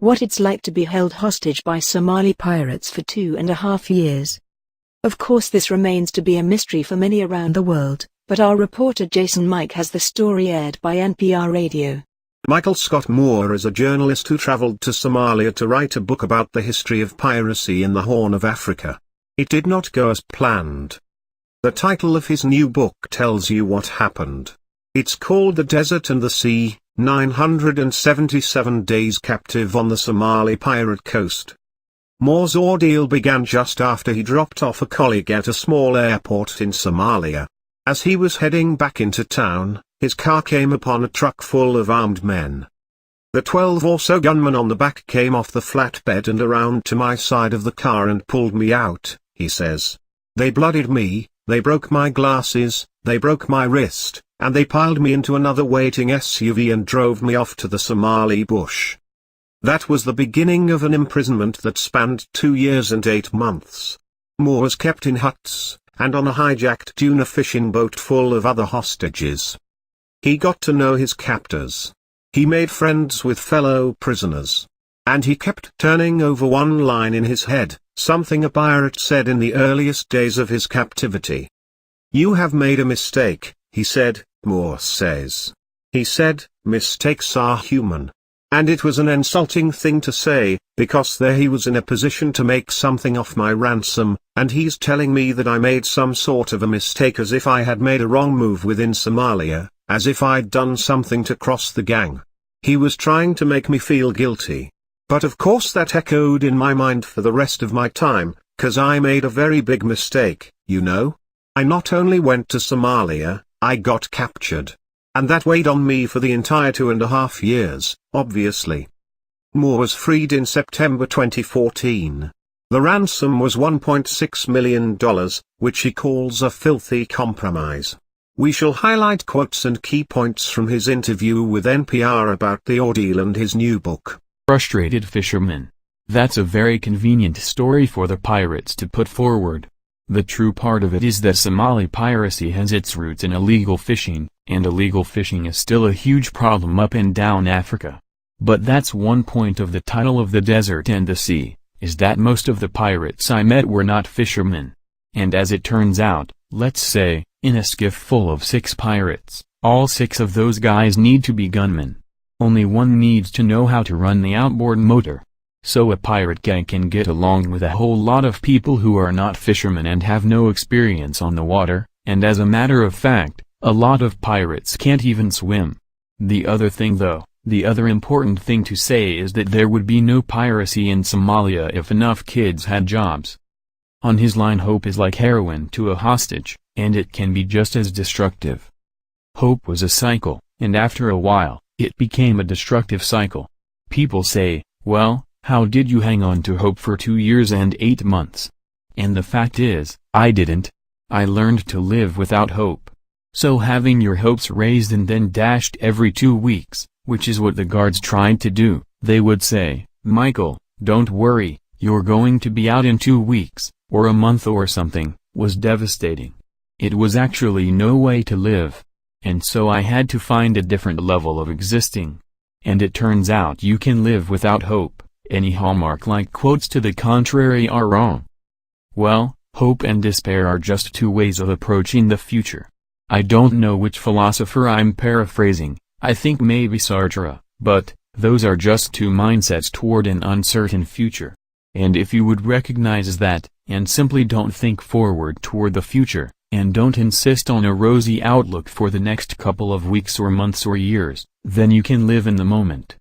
what it's like to be held hostage by Somali pirates for 2.5 years. Of course, this remains to be a mystery for many around the world, but our reporter Jason Mike has the story aired by NPR Radio. Michael Scott Moore is a journalist who traveled to Somalia to write a book about the history of piracy in the Horn of Africa. It did not go as planned. The title of his new book tells you what happened. It's called The Desert and the Sea, 977 Days Captive on the Somali Pirate Coast. Moore's ordeal began just after he dropped off a colleague at a small airport in Somalia. As he was heading back into town, his car came upon a truck full of armed men. The 12 or so gunmen on the back came off the flatbed and around to my side of the car and pulled me out, he says. They bloodied me, they broke my glasses, they broke my wrist, and they piled me into another waiting SUV and drove me off to the Somali bush. That was the beginning of an imprisonment that spanned 2 years and 8 months. Moore was kept in huts, and on a hijacked tuna fishing boat full of other hostages. He got to know his captors. He made friends with fellow prisoners. And he kept turning over one line in his head, something a pirate said in the earliest days of his captivity. "You have made a mistake," he said, Moore says. He said, "Mistakes are human." And it was an insulting thing to say, because there he was in a position to make something off my ransom, and he's telling me that I made some sort of a mistake, as if I had made a wrong move within Somalia, as if I'd done something to cross the gang. He was trying to make me feel guilty. But of course that echoed in my mind for the rest of my time, 'cause I made a very big mistake, you know? I not only went to Somalia, I got captured. And that weighed on me for the entire 2.5 years, obviously. Moore was freed in September 2014. The ransom was $1.6 million, which he calls a filthy compromise. We shall highlight quotes and key points from his interview with NPR about the ordeal and his new book. Frustrated fishermen. That's a very convenient story for the pirates to put forward. The true part of it is that Somali piracy has its roots in illegal fishing, and illegal fishing is still a huge problem up and down Africa. But that's one point of the title of The Desert and the Sea, is that most of the pirates I met were not fishermen. And as it turns out, let's say, in a skiff full of 6 pirates, all 6 of those guys need to be gunmen. Only one needs to know how to run the outboard motor. So a pirate gang can get along with a whole lot of people who are not fishermen and have no experience on the water, and as a matter of fact, a lot of pirates can't even swim. The other thing though, the other important thing to say is that there would be no piracy in Somalia if enough kids had jobs. On his line, hope is like heroin to a hostage, and it can be just as destructive. Hope was a cycle, and after a while, it became a destructive cycle. People say, well, how did you hang on to hope for 2 years and 8 months? And the fact is, I didn't. I learned to live without hope. So having your hopes raised and then dashed every 2 weeks, which is what the guards tried to do, they would say, Michael, don't worry, you're going to be out in 2 weeks, or a month or something, was devastating. It was actually no way to live. And so I had to find a different level of existing. And it turns out you can live without hope. Any Hallmark-like quotes to the contrary are wrong. Well, hope and despair are just 2 ways of approaching the future. I don't know which philosopher I'm paraphrasing, I think maybe Sartre, but, those are just 2 mindsets toward an uncertain future. And if you would recognize that, and simply don't think forward toward the future, and don't insist on a rosy outlook for the next couple of weeks or months or years, then you can live in the moment.